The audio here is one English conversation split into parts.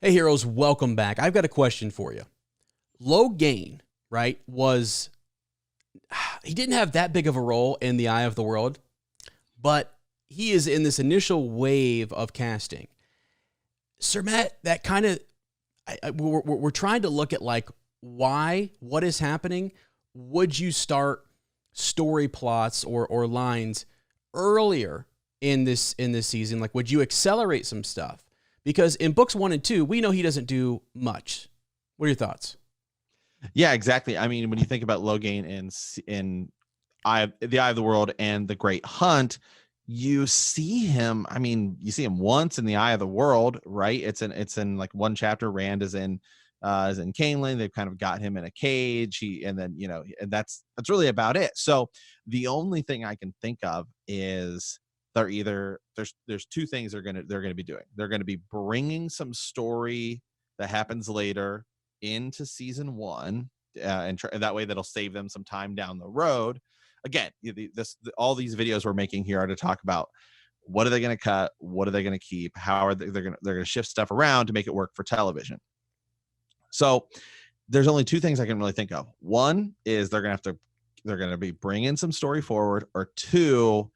Hey heroes, welcome back. I've got a question for you. Logain, right, he didn't have that big of a role in the Eye of the World, but he is in this initial wave of casting. Sir Matt, that kind of, we're trying to look at like what is happening. Would you start story plots or lines earlier in this season? Like, would you accelerate some stuff? Because in books 1 and 2, we know he doesn't do much. What are your thoughts? Yeah, exactly. I mean, when you think about Logain in the Eye of the World and the Great Hunt, you see him. I mean, you see him once in the Eye of the World, right? It's in like one chapter. Rand is in Canelan. They've kind of got him in a cage. And that's really about it. So the only thing I can think of is there's two things they're gonna be doing. They're gonna be bringing some story that happens later into season 1, and that way that'll save them some time down the road. Again, all these videos we're making here are to talk about what are they going to cut, what are they going to keep, how are they're going to shift stuff around to make it work for television. So there's only two things I can really think of. One is they're going to be bringing some story forward, or two,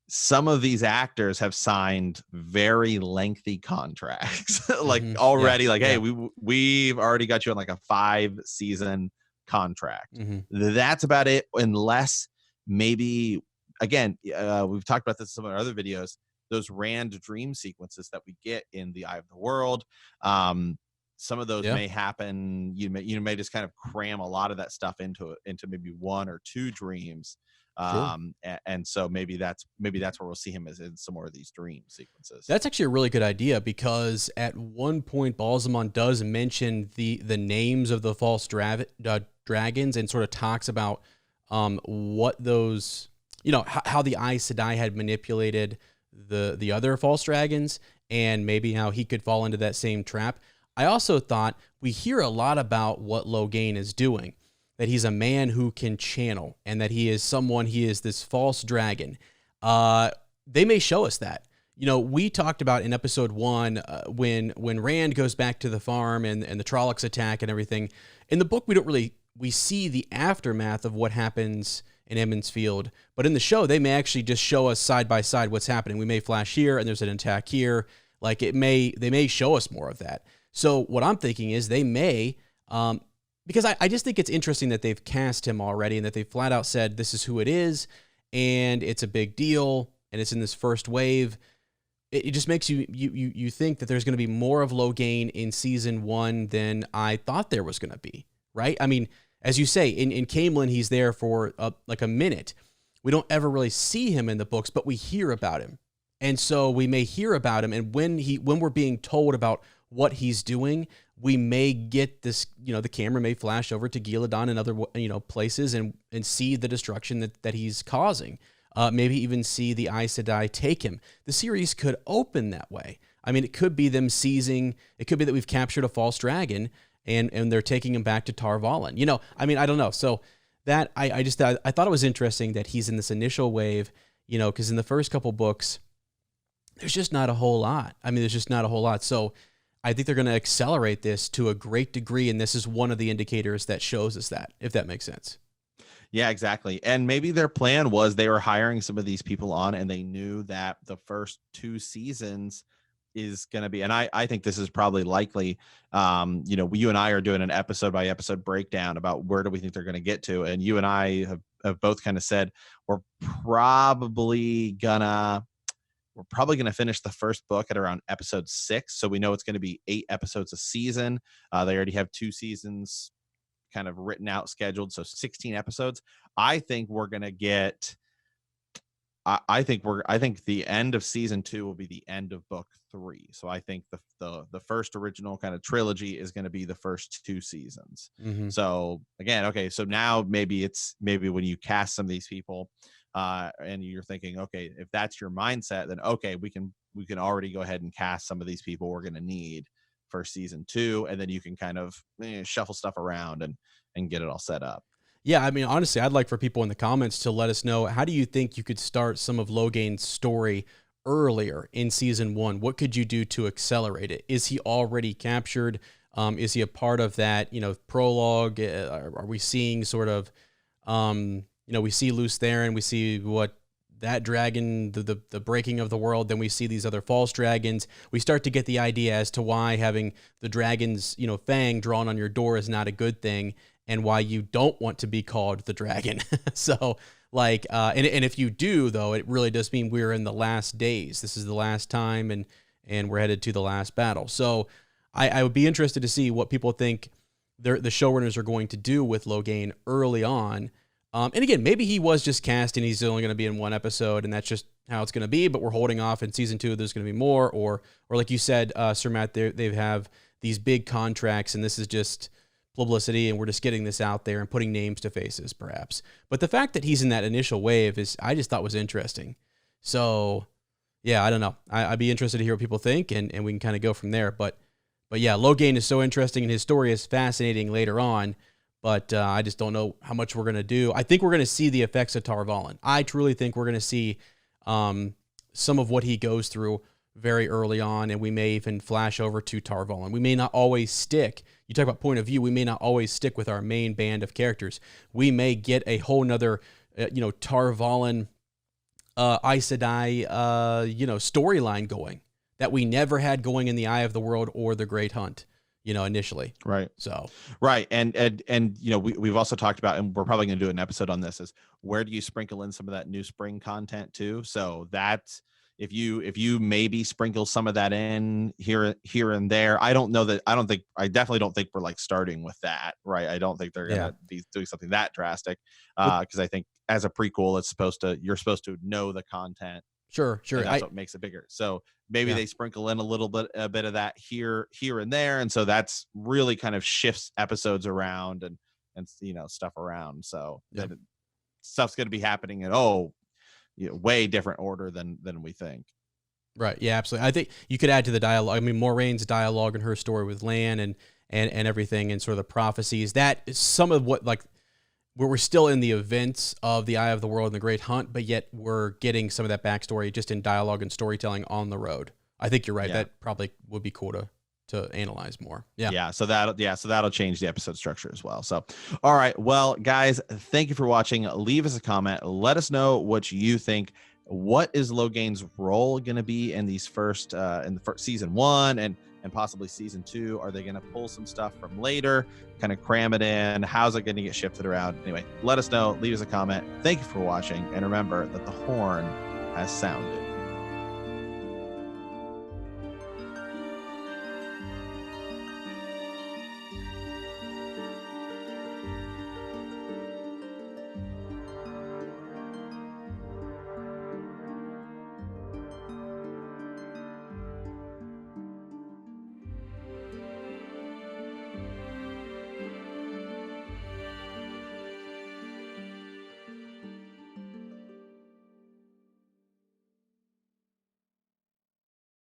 some of these actors have signed very lengthy contracts already. Hey, we've already got you on like a 5-season contract. That's about it, unless maybe, again, we've talked about this in some of our other videos, those Rand dream sequences that we get in the Eye of the World. Some of those may happen. You may just kind of cram a lot of that stuff into maybe 1 or 2 dreams. Sure. And so maybe that's where we'll see him as in some more of these dream sequences. That's actually a really good idea, because at one point Balsamon does mention the names of the false dragons, and sort of talks about what those, how the Aes Sedai had manipulated the other false dragons, and maybe how he could fall into that same trap. I also thought we hear a lot about what Logain is doing, that he's a man who can channel, and that he is this false dragon. They may show us that. We talked about in episode 1, when Rand goes back to the farm and the Trollocs attack and everything. In the book, we see the aftermath of what happens in Emond's Field, but in the show, they may actually just show us side by side what's happening. We may flash here and there's an attack here. Like, they may show us more of that. So what I'm thinking is they may, because I just think it's interesting that they've cast him already, and that they flat out said this is who it is, and it's a big deal, and it's in this first wave. It just makes you think that there's going to be more of Logain in season 1 than I thought there was going to be, right? I mean, as you say, in Canelan, he's there for like a minute. We don't ever really see him in the books, but we hear about him. And so we may hear about him, and when we're being told about what he's doing, we may get this, the camera may flash over to Gillidan and other, places, and see the destruction that he's causing. Maybe even see the Aes Sedai take him. The series could open that way. I mean, it could be them seizing, it could be that we've captured a false dragon and they're taking him back to Tar Valon. I don't know. So that, I thought it was interesting that he's in this initial wave, because in the first couple books, there's just not a whole lot. So I think they're going to accelerate this to a great degree, and this is one of the indicators that shows us that, if that makes sense. Yeah, exactly. And maybe their plan was they were hiring some of these people on, and they knew that the first 2 seasons is going to be, and I think this is probably likely, you and I are doing an episode by episode breakdown about where do we think they're going to get to. And you and I have both kind of said, we're probably going to finish the first book at around episode 6. So we know it's going to be 8 episodes a season. They already have 2 seasons kind of written out, scheduled. So 16 episodes. I think we're going to get, I think the end of season 2 will be the end of book 3. So I think the first original kind of trilogy is going to be the first 2 seasons. So again, okay. So now maybe when you cast some of these people, and you're thinking, okay, if that's your mindset, then okay, we can already go ahead and cast some of these people we're going to need for season 2, and then you can kind of shuffle stuff around and get it all set up. Yeah, I mean, honestly, I'd like for people in the comments to let us know, how do you think you could start some of Logain's story earlier in season 1, what could you do to accelerate it? Is he already captured? Is he a part of that, prologue? Are we seeing sort of, we see Luce there and we see what that dragon, the breaking of the world. Then we see these other false dragons. We start to get the idea as to why having the dragon's, fang drawn on your door is not a good thing, and why you don't want to be called the dragon. So like, and if you do, though, it really does mean we're in the last days. This is the last time, and we're headed to the last battle. So I would be interested to see what people think the showrunners are going to do with Logain early on. And again, maybe he was just cast and he's only going to be in 1 episode, and that's just how it's going to be. But we're holding off. In season 2, there's going to be more, or like you said, Sir Matt, they have these big contracts, and this is just publicity, and we're just getting this out there and putting names to faces, perhaps. But the fact that he's in that initial wave I just thought was interesting. So yeah, I don't know. I'd be interested to hear what people think, and we can kind of go from there. But yeah, Logain is so interesting, and his story is fascinating later on. But I just don't know how much we're going to do. I think we're going to see the effects of Tar Valon. I truly think we're going to see some of what he goes through very early on, and we may even flash over to Tar Valon. We may not always stick. You talk about point of view. We may not always stick with our main band of characters. We may get a whole nother, Tar Valon, Aes Sedai, storyline going that we never had going in the Eye of the World or the Great Hunt. Initially. Right. So, right. And we've also talked about, and we're probably going to do an episode on this, is where do you sprinkle in some of that new spring content too? So that's, if you maybe sprinkle some of that in here and there, I definitely don't think we're like starting with that. Right. I don't think they're going to be doing something that drastic. Cause I think as a prequel, you're supposed to know the content. Sure. And that's what makes it bigger. So maybe they sprinkle in a bit of that here and there, and so that's really kind of shifts episodes around and stuff around. So that stuff's going to be happening in way different order than we think. Right. Yeah. Absolutely. I think you could add to the dialogue. I mean, Moraine's dialogue and her story with Lan and everything, and sort of the prophecies. That is some of what where we're still in the events of the Eye of the World and the Great Hunt, but yet we're getting some of that backstory just in dialogue and storytelling on the road. I think you're right. Yeah. That probably would be cool to analyze more. Yeah. Yeah. So that'll change the episode structure as well. So, all right. Well, guys, thank you for watching. Leave us a comment. Let us know what you think. What is Logain's role going to be in these first season 1 and possibly season 2? Are they going to pull some stuff from later, kind of cram it in? How's it going to get shifted around? Anyway, let us know. Leave us a comment. Thank you for watching. And remember that the horn has sounded.